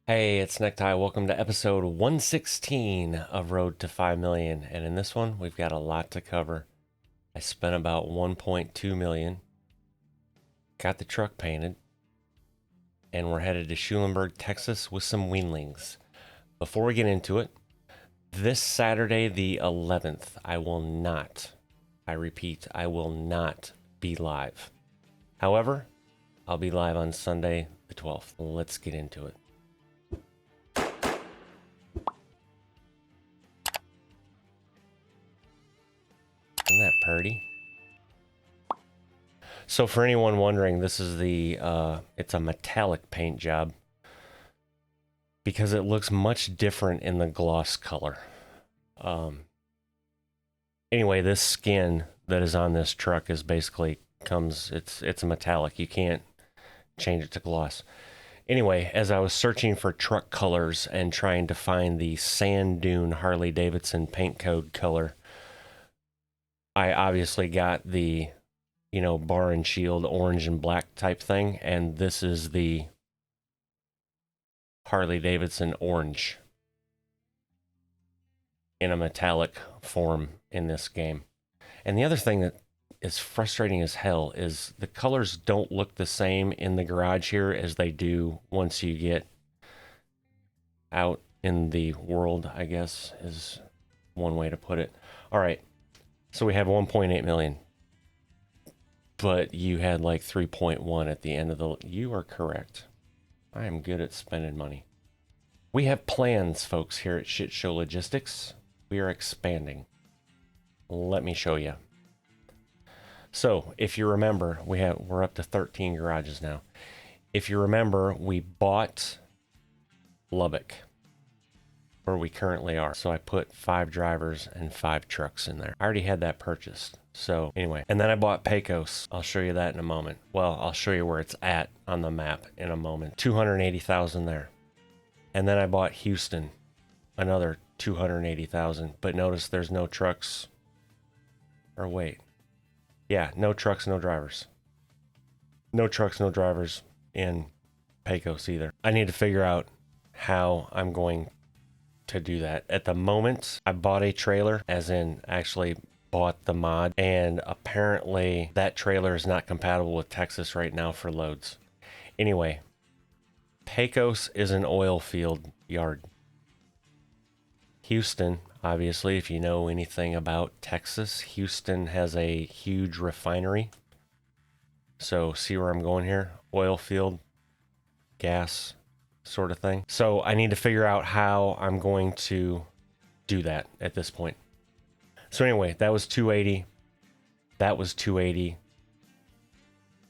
Hey, it's Necktie. Welcome to episode 116 of Road to 5 million. And in this one, we've got a lot to cover. I spent about 1.2 million, got the truck painted, and we're headed to Schulenburg, Texas with some weanlings. Before we get into it, this Saturday, the 11th, I repeat, I will not be live. However, I'll be live on Sunday, the 12th. Let's get into it. Isn't that pretty? So for anyone wondering, this is it's a metallic paint job because it looks much different in the gloss color. Anyway, this skin that is on this truck is basically it's a metallic. You can't change it to gloss. Anyway, as I was searching for truck colors and trying to find the sand dune Harley Davidson paint code color, I obviously got the, bar and shield orange and black type thing. And this is the Harley Davidson orange in a metallic form in this game. And the other thing that is frustrating as hell is the colors don't look the same in the garage here as they do once you get out in the world, I guess is one way to put it. All right. So we had 1.8 million, but you had like 3.1 at the end of the... You are correct. I am good at spending money. We have plans, folks, here at Shit Show Logistics. We are expanding. Let me show you. So, if you remember, we're up to 13 garages now. If you remember, we bought Lubbock, where we currently are. So I put 5 drivers and 5 trucks in there. I already had that purchased. So anyway, and then I bought Pecos. I'll show you that in a moment. Well, I'll show you where it's at on the map in a moment. 280,000 there. And then I bought Houston, another 280,000. But notice there's no trucks. Or wait. Yeah, no trucks, no drivers. No trucks, no drivers in Pecos either. I need to figure out how I'm going to do that. At the moment, I bought a trailer, as in actually bought the mod, and apparently that trailer is not compatible with Texas right now for loads. Anyway, Pecos is an oil field yard. Houston, obviously, if you know anything about Texas, Houston has a huge refinery. So see where I'm going here? Oil field, gas, sort of thing. So I need to figure out how I'm going to do that at this point. So anyway, that was 280. That was 280.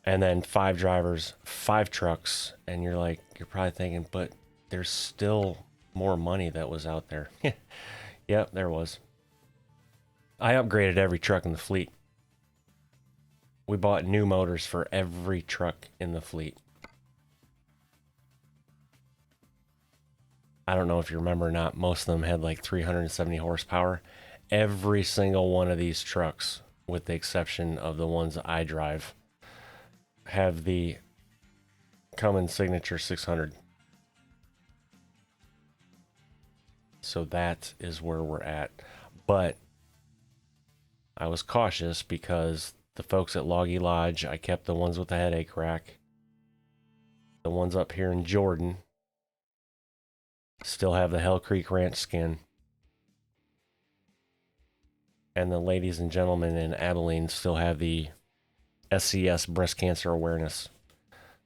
And then 5 drivers, 5 trucks. And you're probably thinking, but there's still more money that was out there. Yep, there was. I upgraded every truck in the fleet. We bought new motors for every truck in the fleet. I don't know if you remember or not, most of them had like 370 horsepower. Every single one of these trucks, with the exception of the ones I drive, have the Cummins Signature 600. So that is where we're at. But I was cautious because the folks at Loggy Lodge, I kept the ones with the headache rack. The ones up here in Jordan still have the Hell Creek Ranch skin. And the ladies and gentlemen in Abilene still have the SCS Breast Cancer Awareness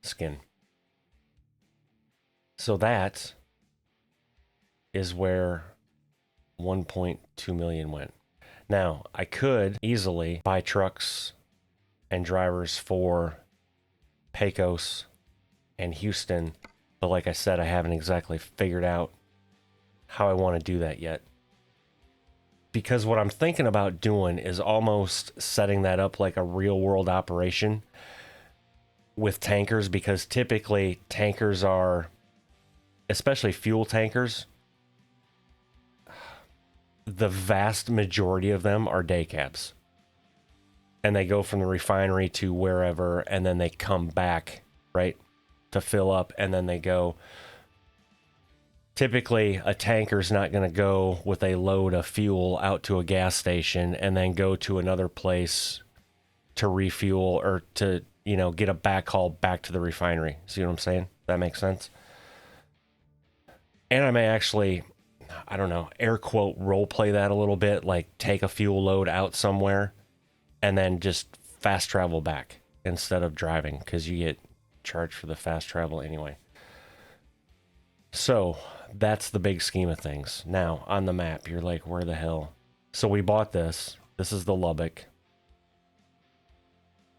skin. So that is where 1.2 million went. Now, I could easily buy trucks and drivers for Pecos and Houston, but like I said, I haven't exactly figured out how I want to do that yet. Because what I'm thinking about doing is almost setting that up like a real world operation with tankers, because typically tankers are, especially fuel tankers, the vast majority of them are day cabs. And they go from the refinery to wherever, and then they come back, right, to fill up, and then they go typically a tanker's not going to go with a load of fuel out to a gas station and then go to another place to refuel or to, you know, get a backhaul back to the refinery. See what I'm saying? That makes sense. And I may actually, I don't know, air quote, role play that a little bit, like take a fuel load out somewhere and then just fast travel back instead of driving, because you get charged for the fast travel anyway. So that's the big scheme of things. Now on the map, you're like, where the hell? So we bought this. This is the Lubbock.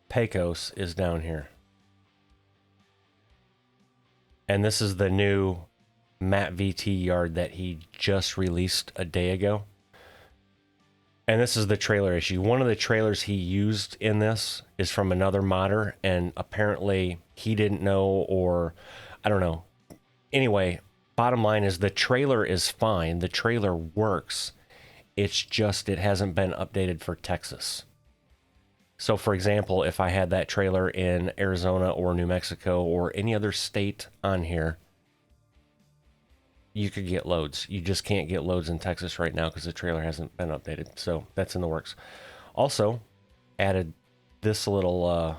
Pecos is down here. And this is the new Matt VT yard that he just released a day ago. And this is the trailer issue. One of the trailers he used in this is from another modder, and apparently he didn't know, or I don't know. Anyway, bottom line is the trailer is fine. The trailer works. It's just it hasn't been updated for Texas. So for example, if I had that trailer in Arizona or New Mexico or any other state on here, you could get loads. You just can't get loads in Texas right now because the trailer hasn't been updated. So that's in the works. Also, added this little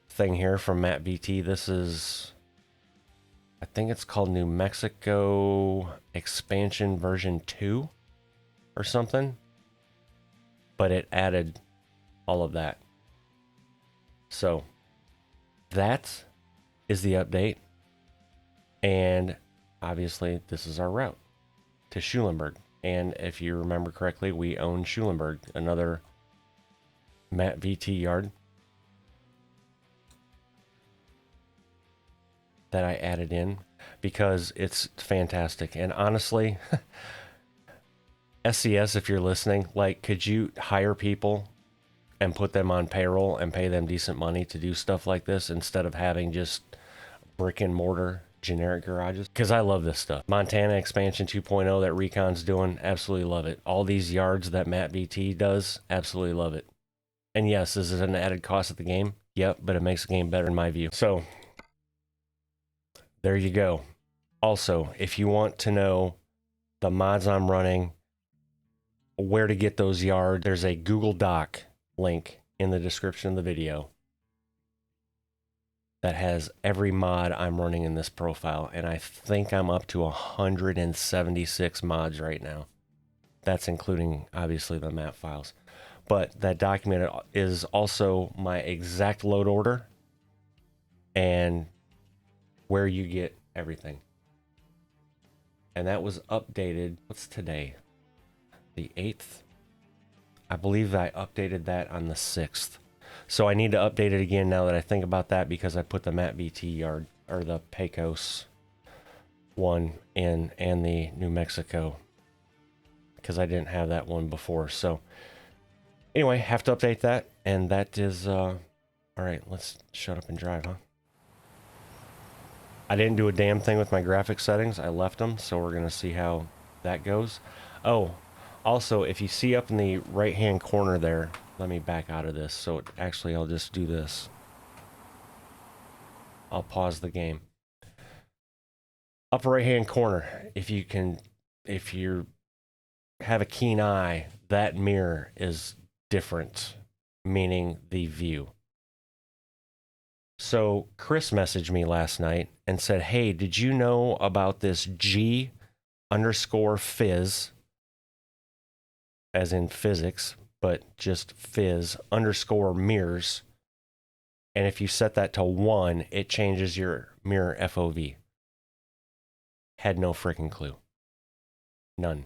thing here from Matt VT. This is, I think it's called New Mexico Expansion version 2 or something. But it added all of that. So that is the update. And obviously, this is our route to Schulenburg. And if you remember correctly, we own Schulenburg, another Matt VT yard that I added in because it's fantastic. And honestly, SCS, if you're listening, like, could you hire people and put them on payroll and pay them decent money to do stuff like this instead of having just brick and mortar generic garages? Because I love this stuff. Montana Expansion 2.0 that Recon's doing, absolutely love it. All these yards that Matt VT does, absolutely love it. And yes, this is an added cost of the game. Yep, but it makes the game better in my view. So there you go. Also, if you want to know the mods I'm running, where to get those yards, there's a Google Doc link in the description of the video that has every mod I'm running in this profile, and I think I'm up to 176 mods right now. That's including, obviously, the map files. But that document is also my exact load order and where you get everything. And that was updated, what's today? The 8th? I believe I updated that on the 6th. So I need to update it again now that I think about that, because I put the Matt VT yard, or the Pecos one in, and the New Mexico, because I didn't have that one before. So anyway, have to update that, and that is, all right, let's shut up and drive, huh? I didn't do a damn thing with my graphics settings. I left them, so we're going to see how that goes. Oh, also, if you see up in the right-hand corner there, let me back out of this. So actually, I'll just do this. I'll pause the game. Upper right-hand corner, if you have a keen eye, that mirror is different, meaning the view. So Chris messaged me last night and said, hey, did you know about this G_fizz, as in physics, but just fizz _ mirrors. And if you set that to 1, it changes your mirror FOV. Had no freaking clue. None.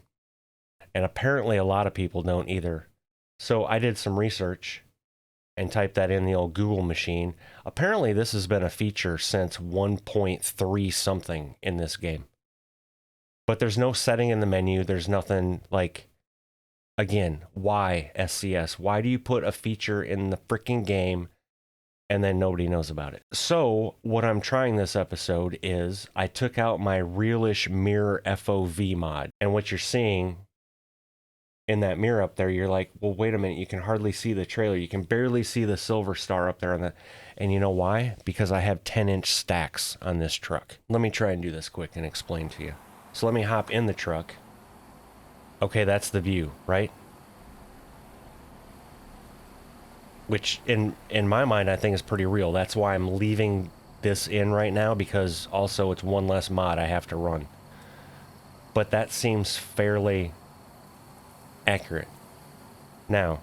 And apparently a lot of people don't either. So I did some research and typed that in the old Google machine. Apparently this has been a feature since 1.3 something in this game. But there's no setting in the menu. There's nothing like... Again, why SCS? Why do you put a feature in the freaking game and then nobody knows about it? So what I'm trying this episode is I took out my realish mirror FOV mod. And what you're seeing in that mirror up there, you're like, well, wait a minute. You can hardly see the trailer. You can barely see the silver star up there. And you know why? Because I have 10-inch stacks on this truck. Let me try and do this quick and explain to you. So let me hop in the truck. Okay, that's the view, right? Which in my mind I think is pretty real. That's why I'm leaving this in right now, because also it's one less mod I have to run. But that seems fairly accurate. Now,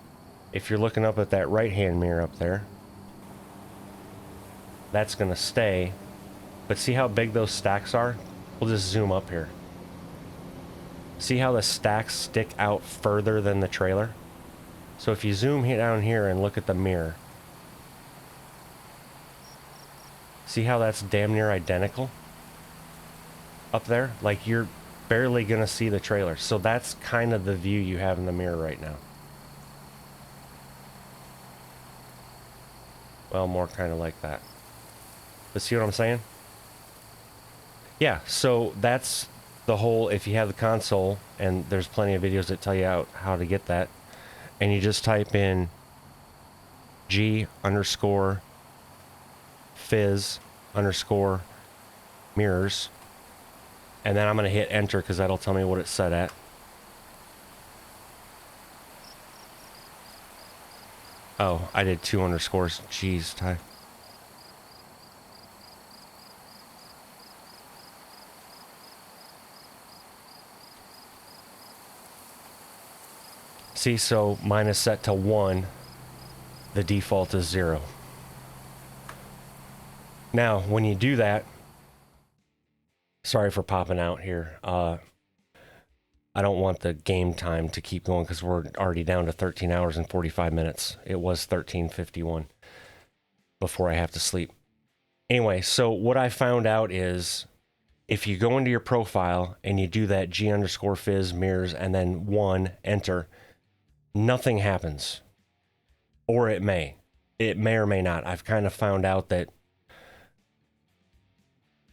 if you're looking up at that right-hand mirror up there, that's going to stay. But see how big those stacks are? We'll just zoom up here. See how the stacks stick out further than the trailer? So if you zoom down here and look at the mirror, see how that's damn near identical up there? Like, you're barely gonna see the trailer. So that's kind of the view you have in the mirror right now. Well, more kind of like that. But see what I'm saying? Yeah, so that's the whole, if you have the console, and there's plenty of videos that tell you how to get that, and you just type in G_fizz_mirrors, and then I'm going to hit enter because that'll tell me what it's set at. Oh, I did 2 underscores. Jeez, Ty. See, so mine is set to 1. The default is 0. Now, when you do that, sorry for popping out here. I don't want the game time to keep going because we're already down to 13 hours and 45 minutes. It was 13:51 before I have to sleep. Anyway, so what I found out is if you go into your profile and you do that G_fizz mirrors and then 1, enter, nothing happens. Or it may. It may or may not. I've kind of found out that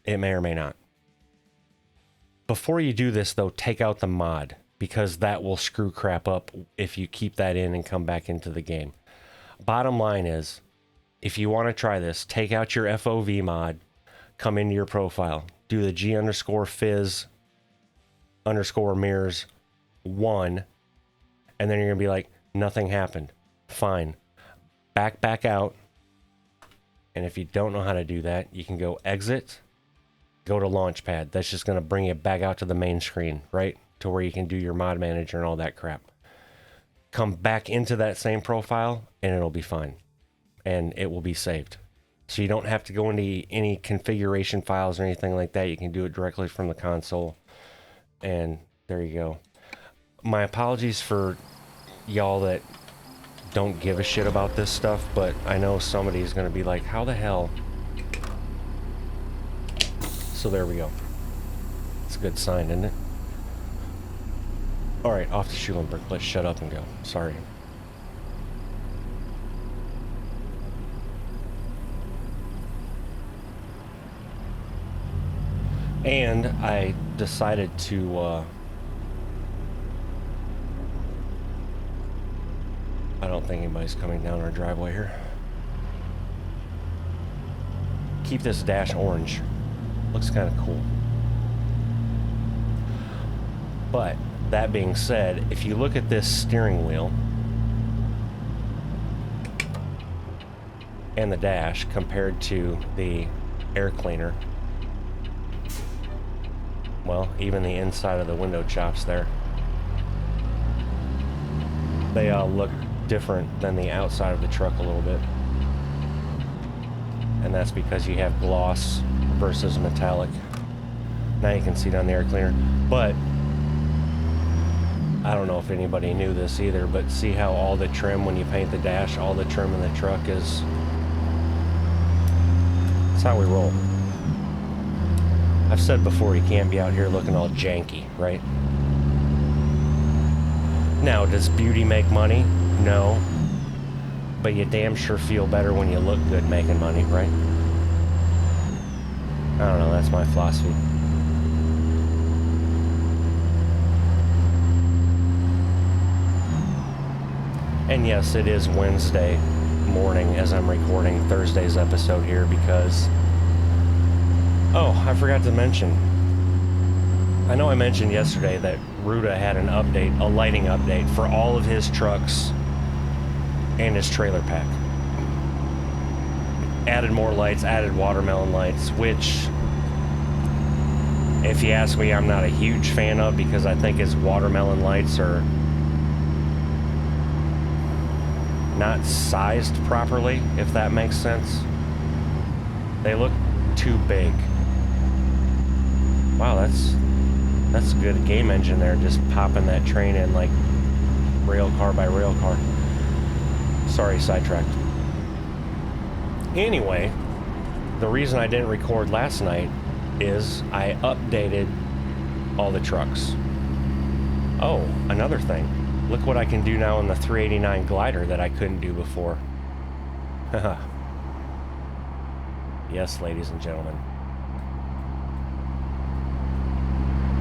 it may or may not. Before you do this, though, take out the mod, because that will screw crap up if you keep that in and come back into the game. Bottom line is, if you want to try this, take out your FOV mod, come into your profile, do the G_fizz_mirrors 1, and then you're going to be like, nothing happened. Fine. Back out. And if you don't know how to do that, you can go exit, go to Launchpad. That's just going to bring you back out to the main screen, right? To where you can do your mod manager and all that crap. Come back into that same profile and it'll be fine. And it will be saved. So you don't have to go into any configuration files or anything like that. You can do it directly from the console. And there you go. My apologies for y'all that don't give a shit about this stuff, but I know somebody's going to be like, how the hell? So there we go. It's a good sign, isn't it? Alright, off to Schulenburg. Let's shut up and go. Sorry. And I decided to, I don't think anybody's coming down our driveway here. Keep this dash orange. Looks kind of cool. But that being said, if you look at this steering wheel and the dash compared to the air cleaner, well, even the inside of the window chops there, they all look different than the outside of the truck a little bit. And that's because you have gloss versus metallic. Now you can see down the air cleaner. But I don't know if anybody knew this either, but see how all the trim, when you paint the dash, all the trim in the truck is... That's how we roll. I've said before, you can't be out here looking all janky, right? Now, does beauty make money? No. But you damn sure feel better when you look good making money, right? I don't know, that's my philosophy. And yes, it is Wednesday morning as I'm recording Thursday's episode here because... Oh, I forgot to mention. I know I mentioned yesterday that Ruda had an update, a lighting update for all of his trucks and his trailer pack. Added more lights, added watermelon lights, which, if you ask me, I'm not a huge fan of because I think his watermelon lights are not sized properly, if that makes sense. They look too big. Wow, that's a good game engine there, just popping that train in like rail car by rail car. Sorry, sidetracked. Anyway, the reason I didn't record last night is I updated all the trucks. Oh, another thing. Look what I can do now in the 389 glider that I couldn't do before. Haha. Yes, ladies and gentlemen.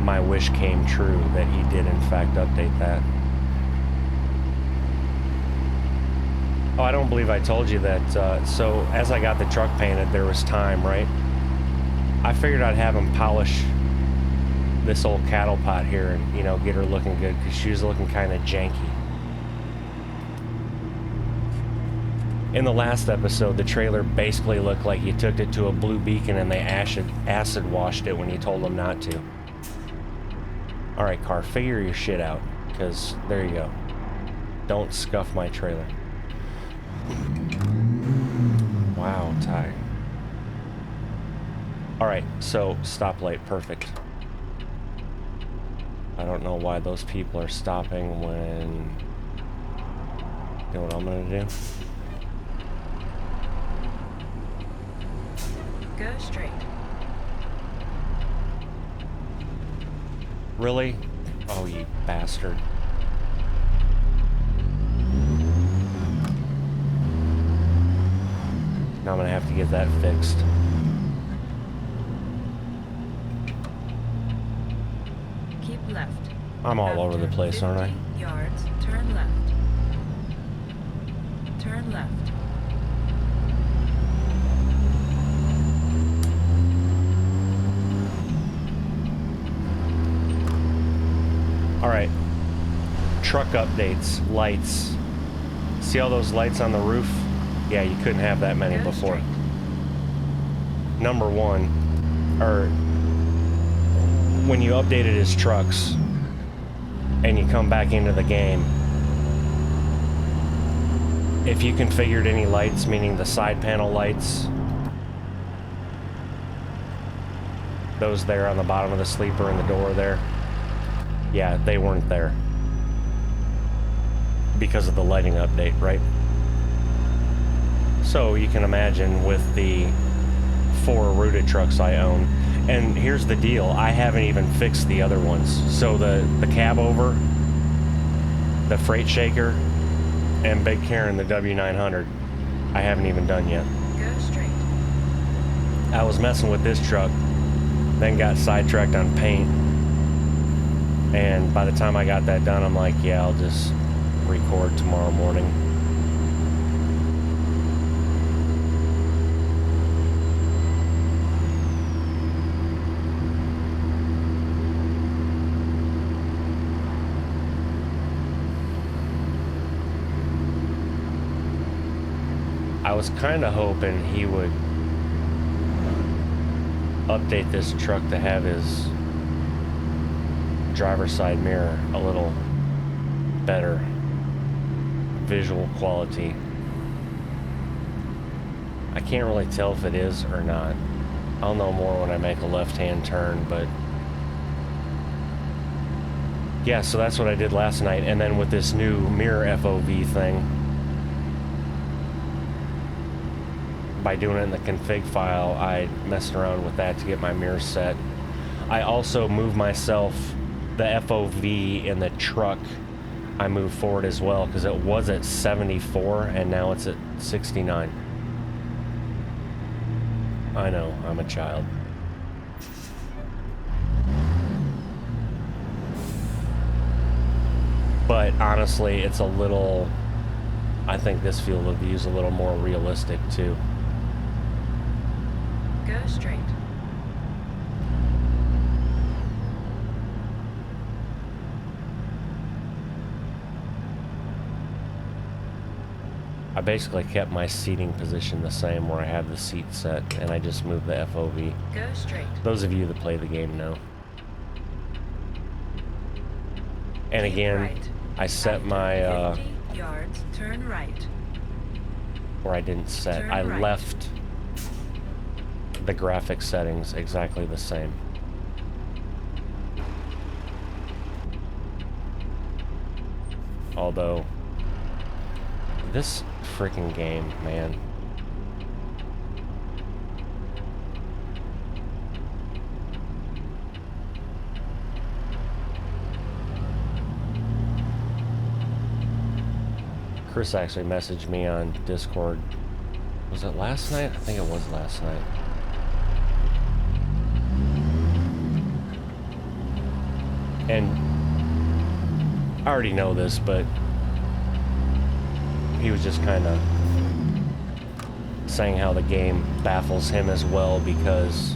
My wish came true that he did in fact update that. Oh, I don't believe I told you that, so as I got the truck painted, there was time, right? I figured I'd have him polish this old cattle pot here and, you know, get her looking good, because she was looking kind of janky. In the last episode, the trailer basically looked like you took it to a blue beacon and they acid washed it when you told them not to. Alright, car, figure your shit out, because there you go. Don't scuff my trailer. Wow, Ty. Alright, so stoplight, perfect. I don't know why those people are stopping when... You know what I'm gonna do? Go straight. Really? Oh, you bastard. Now I'm gonna have to get that fixed. Keep left. I'm all over the place, aren't I? Yards, turn left. Turn left. Alright. Truck updates, lights. See all those lights on the roof? Yeah, you couldn't have that many before. Number one, or when you updated his trucks and you come back into the game, if you configured any lights, meaning the side panel lights, those there on the bottom of the sleeper and the door there, yeah, they weren't there because of the lighting update, right? So you can imagine with the 4 Ruda trucks I own, and here's the deal, I haven't even fixed the other ones. So the cab over, the freight shaker, and Big Karen, the W900, I haven't even done yet. Go straight. I was messing with this truck, then got sidetracked on paint, and by the time I got that done, I'm like, yeah, I'll just record tomorrow morning. I was kind of hoping he would update this truck to have his driver's side mirror a little better visual quality. I can't really tell if it is or not. I'll know more when I make a left-hand turn, but yeah, so that's what I did last night. And then with this new mirror FOV thing, by doing it in the config file, I messed around with that to get my mirror set. I also moved myself, the FOV in the truck, I moved forward as well, because it was at 74 and now it's at 69. I know, I'm a child. But honestly, it's a little, I think this field of view is a little more realistic too. Go straight. I basically kept my seating position the same where I have the seat set, and I just moved the FOV. Go straight. Those of you that play the game know. And Keep again, right. I set After my, 50 yards, turn right. or I didn't set, Turn I right. left the graphics settings exactly the same. Although, this freaking game, man. Chris actually messaged me on Discord. Was it last night? I think it was last night. And I already know this, but he was just kind of saying how the game baffles him as well because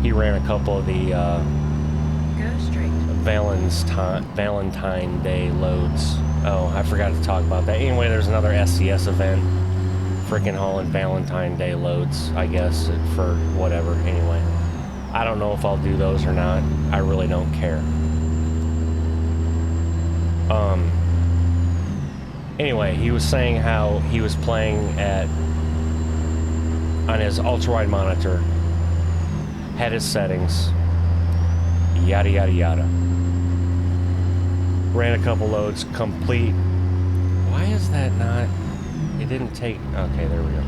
he ran a couple of the Go straight. Valentine Day loads. Oh, I forgot to talk about that. Anyway, there's another SCS event. Freaking hauling Valentine Day loads, I guess, for whatever. Anyway, I don't know if I'll do those or not. I really don't care. Anyway, he was saying how he was playing on his ultra-wide monitor, had his settings, yada yada yada. Ran a couple loads, complete. Why is that not? It didn't take. Okay, there we go.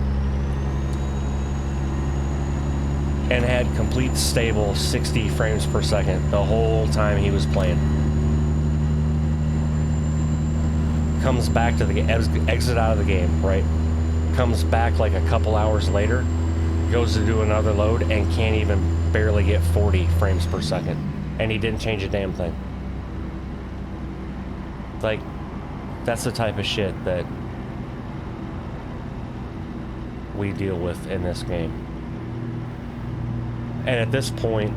And had complete stable 60 frames per second the whole time he was playing. Comes back to the exit out of the game, right? Comes back like a couple hours later, goes to do another load and can't even barely get 40 frames per second. And he didn't change a damn thing. Like, that's the type of shit that we deal with in this game. And at this point,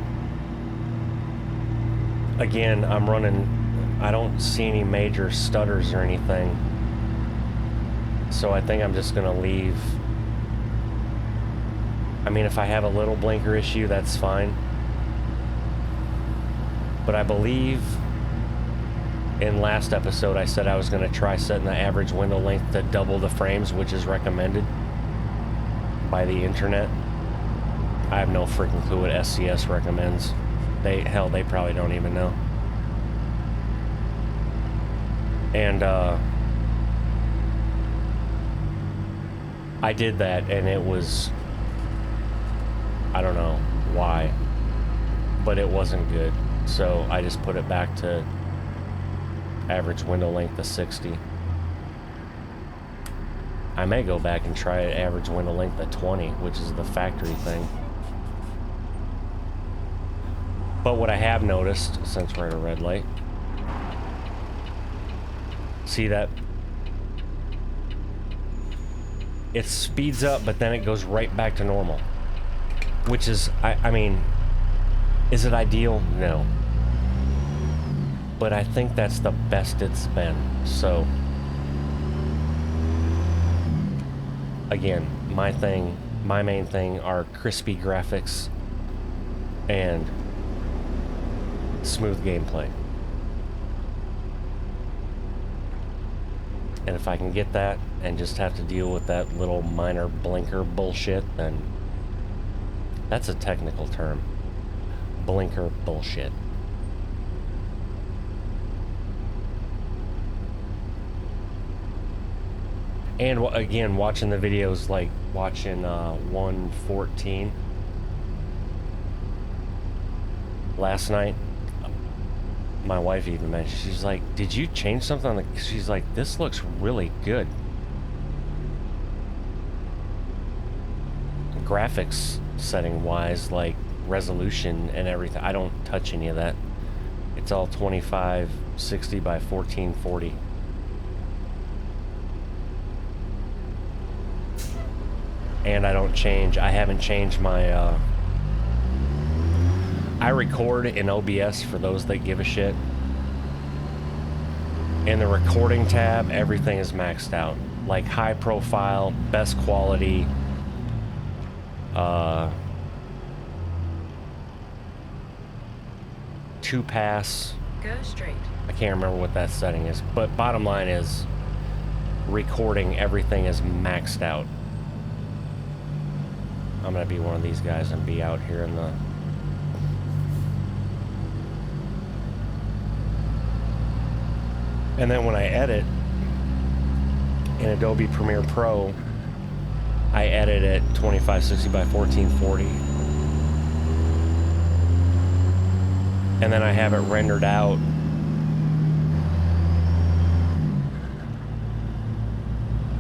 again, I'm running, I don't see any major stutters or anything. So I think I'm just gonna leave. I mean, if I have a little blinker issue, that's fine. But I believe in last episode I said I was gonna try setting the average window length to double the frames, which is recommended by the internet. I have no freaking clue what SCS recommends. They probably don't even know. And I did that, and it was, I don't know why, but it wasn't good. So I just put it back to average window length of 60. I may go back and try an average window length of 20, which is the factory thing. But what I have noticed, since we're at a red light, see that it speeds up, but then it goes right back to normal, which is, I mean, is it ideal? No. But I think that's the best it's been. So again, my main thing are crispy graphics and smooth gameplay. And if I can get that and just have to deal with that little minor blinker bullshit, then that's a technical term. Blinker bullshit. And again, watching the videos, like watching 114 last night, my wife even mentioned, she's like, did you change something on the, she's like, this looks really good. Graphics setting wise, like resolution and everything, I don't touch any of that. It's all 2560 by 1440. And I haven't changed my, I record in OBS for those that give a shit. In the recording tab, everything is maxed out. Like high profile, best quality, two pass. Go straight. I can't remember what that setting is, but bottom line is recording, everything is maxed out. I'm gonna be one of these guys and be out here in the... And then when I edit in Adobe Premiere Pro, I edit at 2560 by 1440. And then I have it rendered out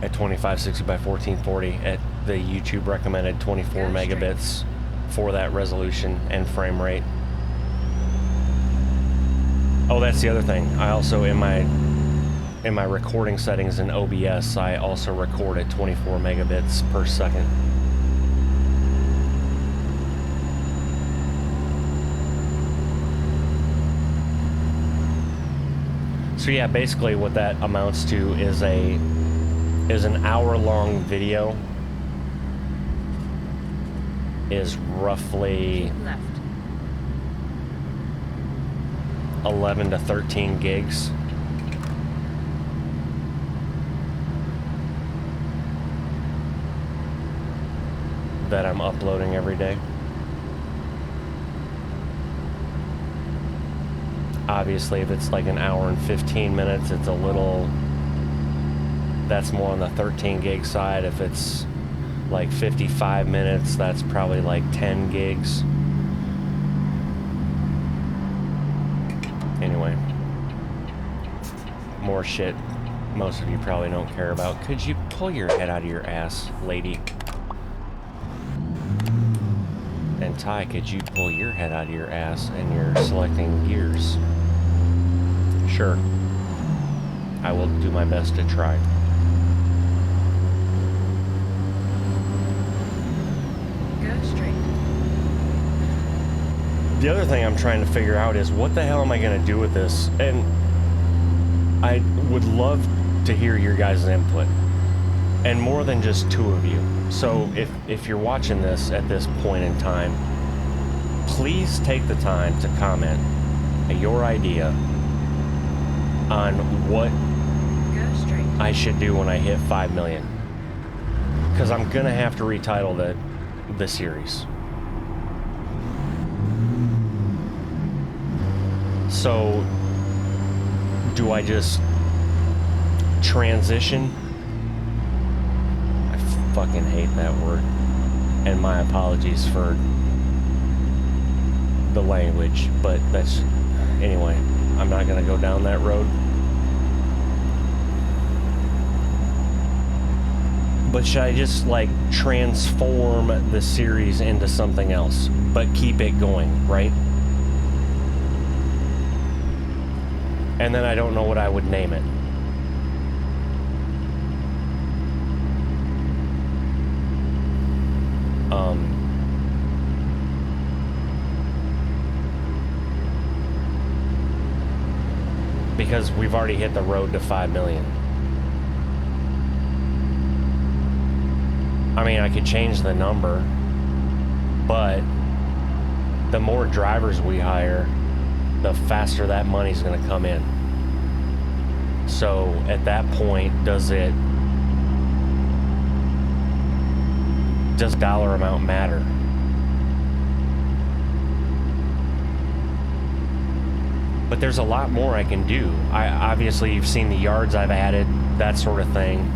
at 2560 by 1440 at the YouTube recommended 24 megabits for that resolution and frame rate. Oh, that's the other thing. I also, in my recording settings in OBS, I also record at 24 megabits per second. So yeah, basically what that amounts to is an hour-long video is roughly Keep left. 11 to 13 gigs. That I'm uploading every day. Obviously, if it's like an hour and 15 minutes, it's a little... That's more on the 13 gig side. If it's like 55 minutes, that's probably like 10 gigs. Anyway. More shit most of you probably don't care about. Could you pull your head out of your ass, lady? And Ty, could you pull your head out of your ass and you're selecting gears? Sure. I will do my best to try. Go straight. The other thing I'm trying to figure out is what the hell am I going to do with this? And I would love to hear your guys' input. And more than just two of you. So if you're watching this at this point in time, please take the time to comment your idea on what Go straight. I should do when I hit 5 million. Because I'm going to have to retitle the series. So, do I just transition? I fucking hate that word. And my apologies for the language, but that's... Anyway, I'm not going to go down that road. But should I just, like, transform the series into something else, but keep it going, right? And then I don't know what I would name it. Because we've already hit the road to 5 million. I mean, I could change the number, but the more drivers we hire, the faster that money's going to come in. So at that point, does dollar amount matter? But there's a lot more I can do. Obviously, you've seen the yards I've added, that sort of thing.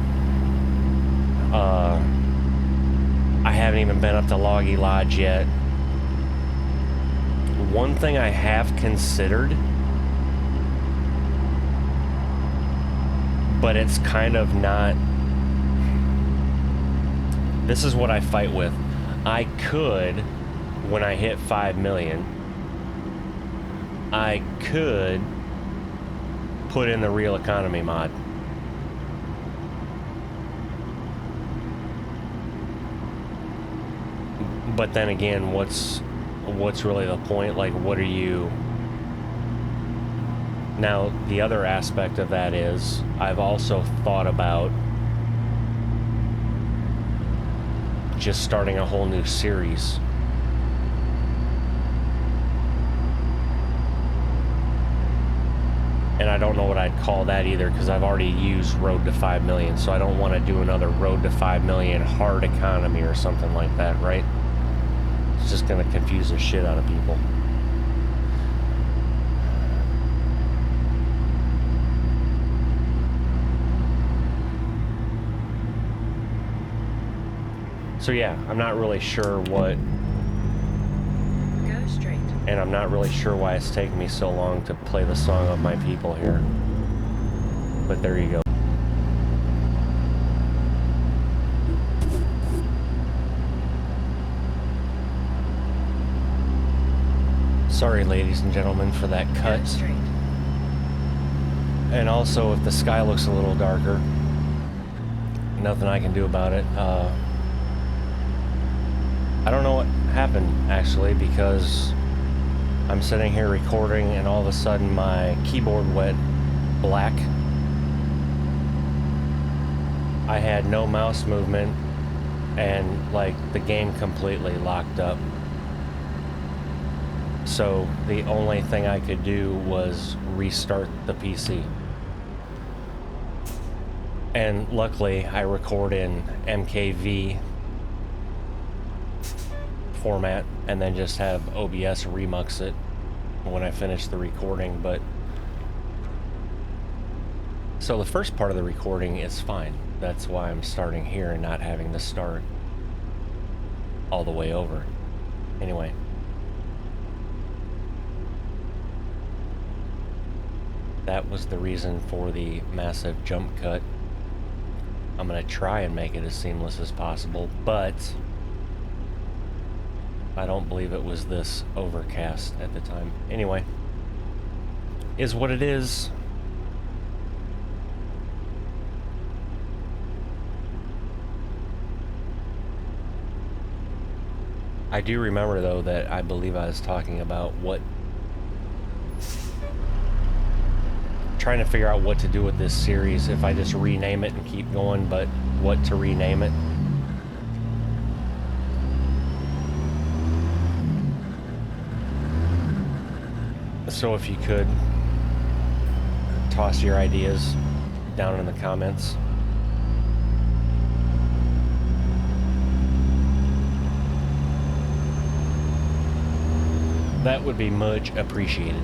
I haven't even been up to Loggy Lodge yet. One thing I have considered, but it's kind of not... This is what I fight with. I could, when I hit 5 million, I could put in the real economy mod. But then again, what's really the point? Like, what are you... Now, the other aspect of that is I've also thought about just starting a whole new series. And I don't know what I'd call that either, because I've already used Road to 5 million, so I don't want to do another Road to 5 million hard economy or something like that, right? It's just going to confuse the shit out of people. So yeah, I'm not really sure what... Go straight. And I'm not really sure why it's taking me so long to play the song of my people here. But there you go. Sorry, ladies and gentlemen, for that cut. Go straight. And also, if the sky looks a little darker, nothing I can do about it. I don't know what happened, actually, because I'm sitting here recording and all of a sudden my keyboard went black. I had no mouse movement and, like, the game completely locked up. So the only thing I could do was restart the PC. And luckily I record in MKV format and then just have OBS remux it when I finish the recording. But so the first part of the recording is fine. That's why I'm starting here and not having to start all the way over. Anyway, that was the reason for the massive jump cut. I'm gonna try and make it as seamless as possible, but I don't believe it was this overcast at the time. Anyway, is what it is. I do remember, though, that I believe I was talking about trying to figure out what to do with this series, if I just rename it and keep going, but what to rename it. So if you could toss your ideas down in the comments. That would be much appreciated.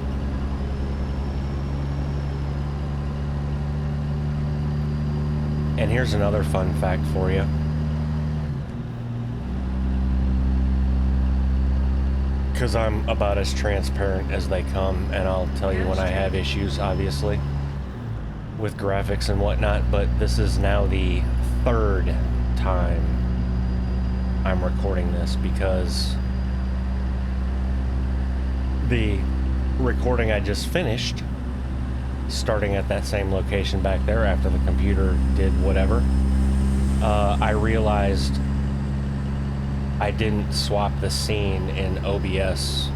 And here's another fun fact for you. Because I'm about as transparent as they come, and I'll tell you when I have issues, obviously, with graphics and whatnot, but this is now the third time I'm recording this, because the recording I just finished, starting at that same location back there after the computer did whatever, I realized I didn't swap the scene in OBS,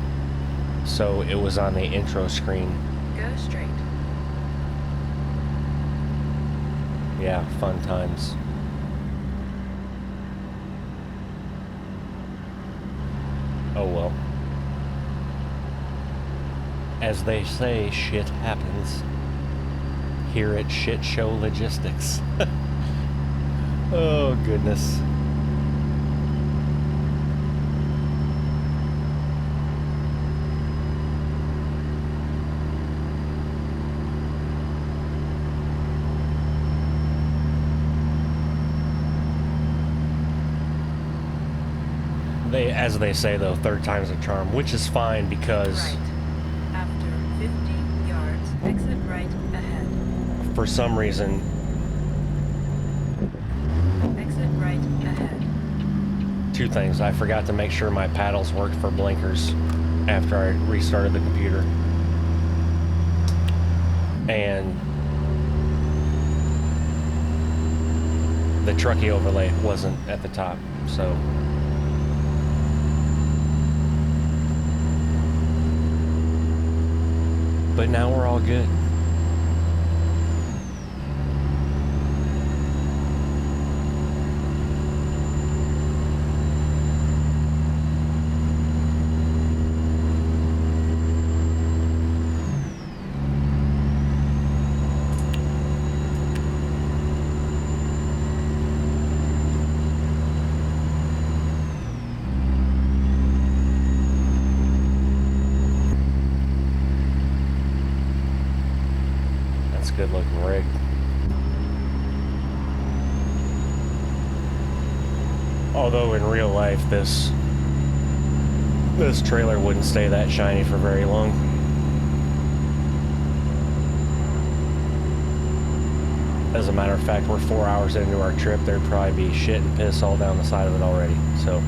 so it was on the intro screen. Go straight. Yeah, fun times. Oh well. As they say, shit happens here at Shit Show Logistics. Oh goodness. As they say, though, third time's a charm, which is fine because Right. After 50 yards, exit right ahead. for some reason, Exit right ahead. two things. I forgot to make sure my paddles worked for blinkers after I restarted the computer. And the truckee overlay wasn't at the top, so... But now we're all good. It's a good looking rig. Although in real life, this trailer wouldn't stay that shiny for very long. As a matter of fact, we're 4 hours into our trip. There'd probably be shit and piss all down the side of it already. So.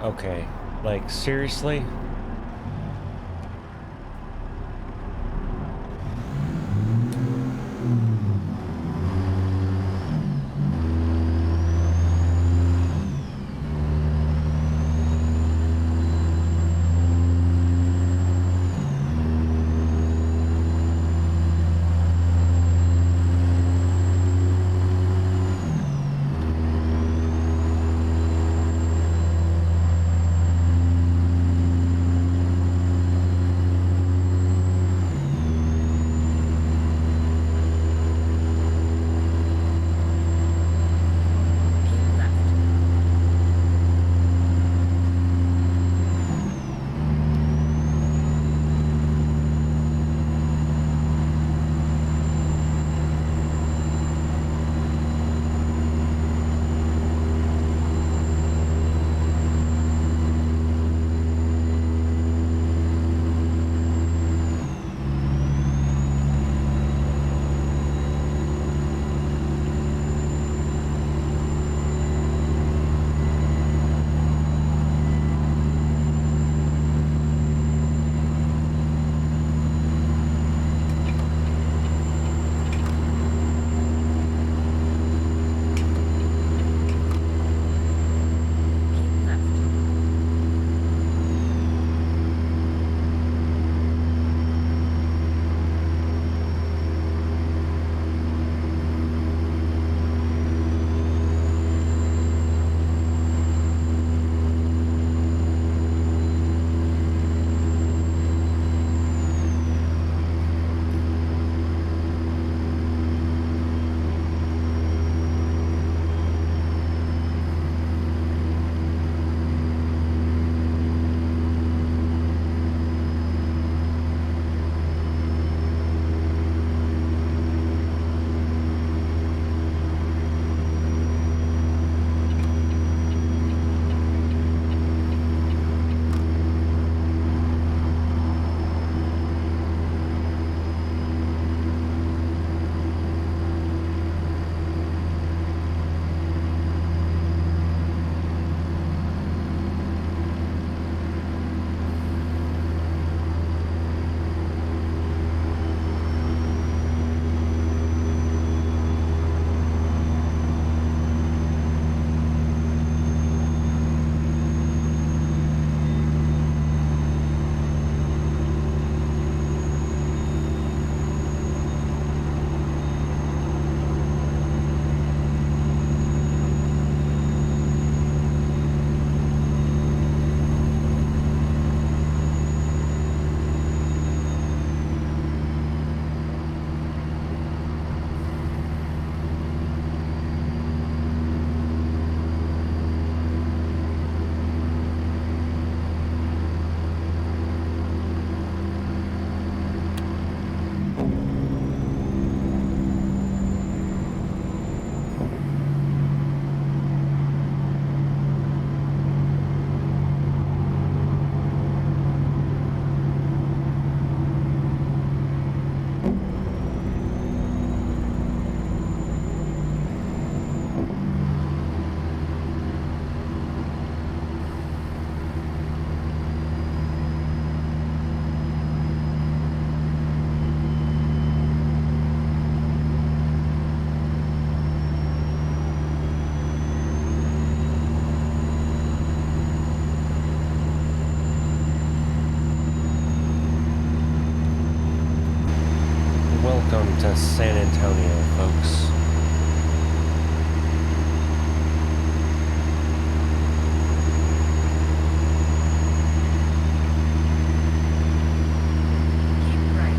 Okay, like seriously? Keep left. Keep left. Welcome to San Antonio, folks. Keep right.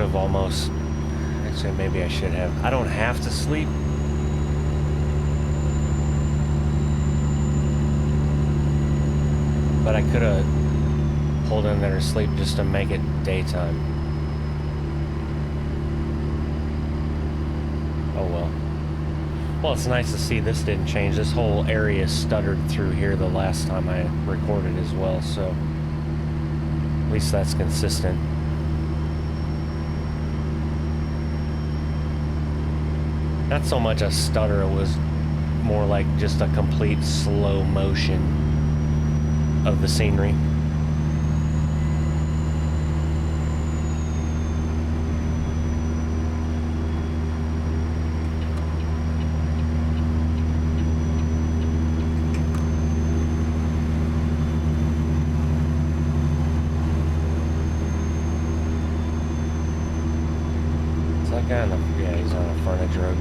have almost... Actually, maybe I should have. I don't have to sleep. But I could have pulled in there to sleep just to make it daytime. Oh well. Well, it's nice to see this didn't change. This whole area stuttered through here the last time I recorded as well, so at least that's consistent. Not so much a stutter, it was more like just a complete slow motion of the scenery. Is that guy on the... Yeah, he's on the frontage road.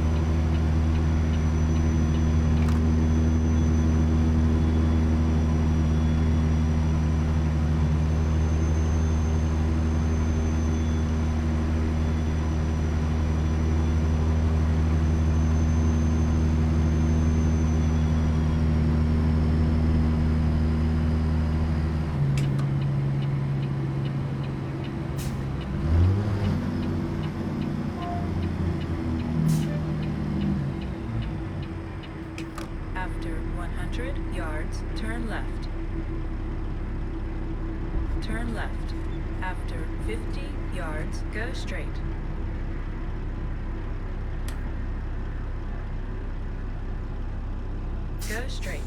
After 100 yards, turn left. Turn left. After 50 yards, go straight. Go straight.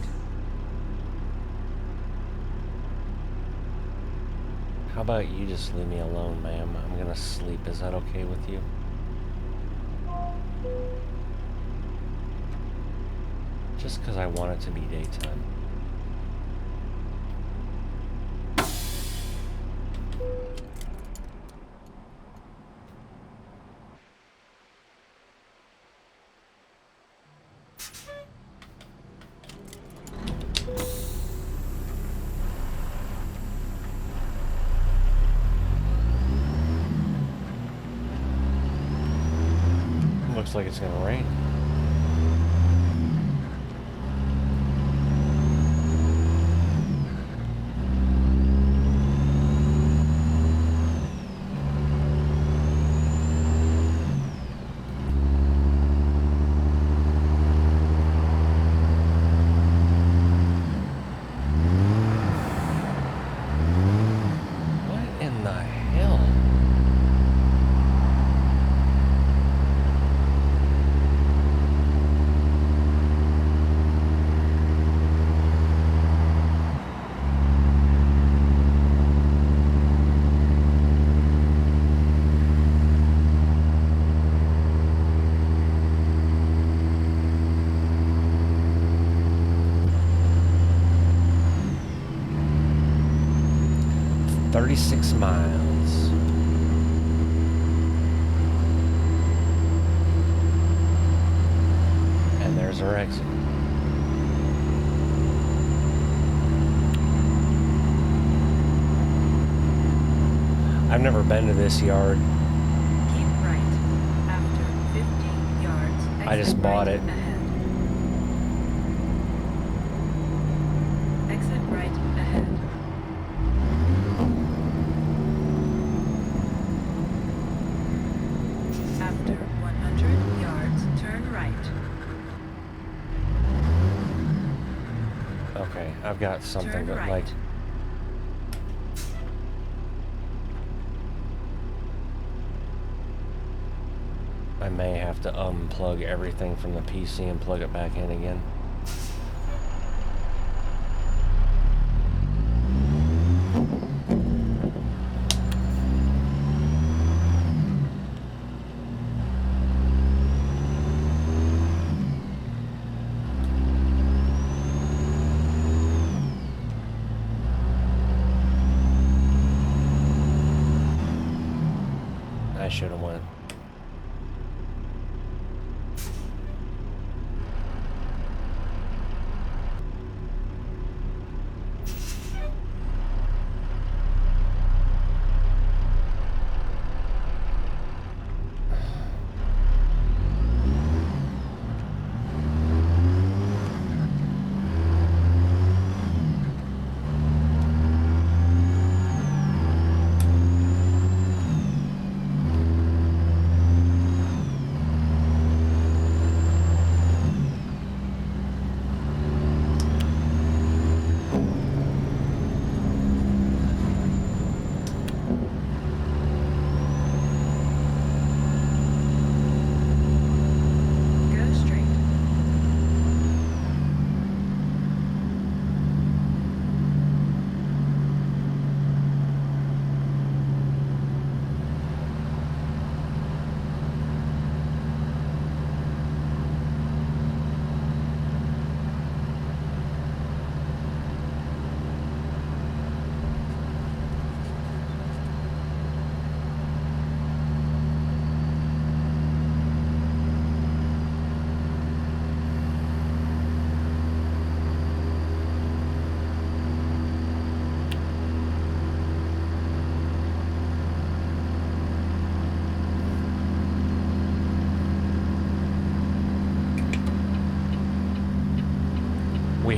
How about you just leave me alone, ma'am? I'm gonna sleep. Is that okay with you? Just because I want it to be daytime. Looks like it's gonna rain. What in the hell? "36 miles. And there's our exit. I've never been to this yard. Keep right. After 50 yards, I just exit bought right it. ahead. Exit right ahead. After 100 yards, turn right. Okay, I've got something Turn that right. like... I may have to unplug everything from the PC and plug it back in again. I should have went.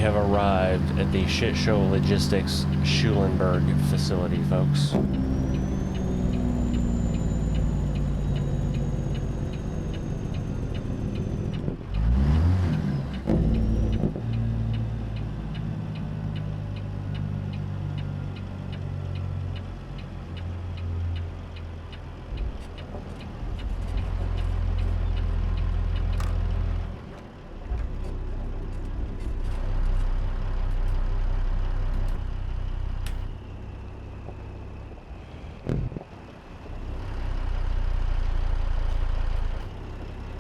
have arrived at the Shit Show Logistics Schulenburg facility, folks.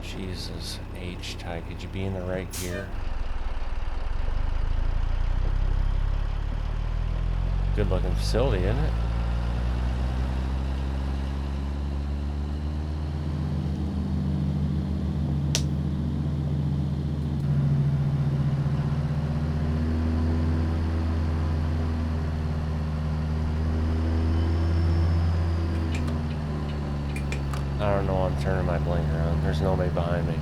Jesus H, Ty, could you be in the right gear? Good looking facility, isn't it? I don't know, I'm turning my blinker on. There's nobody behind me.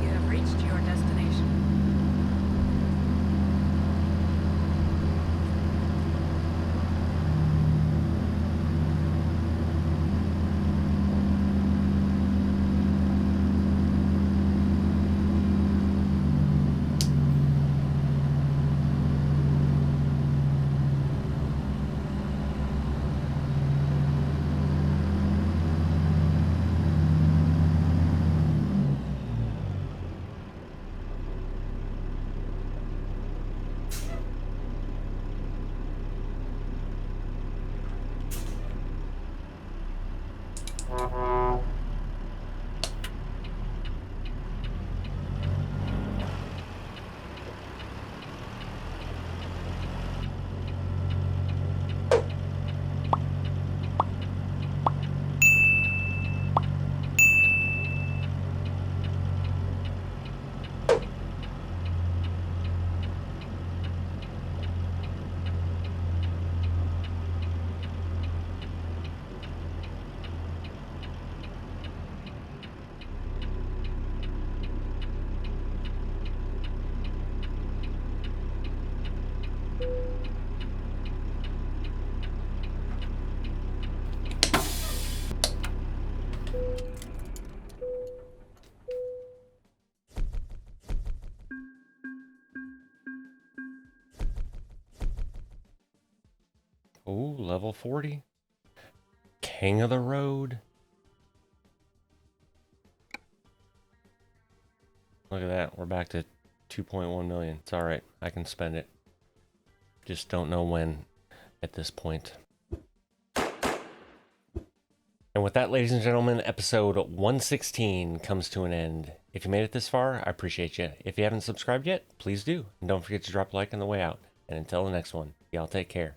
You have reached your destination. Ooh, level 40. King of the road. Look at that. We're back to 2.1 million. It's all right. I can spend it. Just don't know when at this point. And with that, ladies and gentlemen, episode 116 comes to an end. If you made it this far, I appreciate you. If you haven't subscribed yet, please do. And don't forget to drop a like on the way out. And until the next one, y'all take care.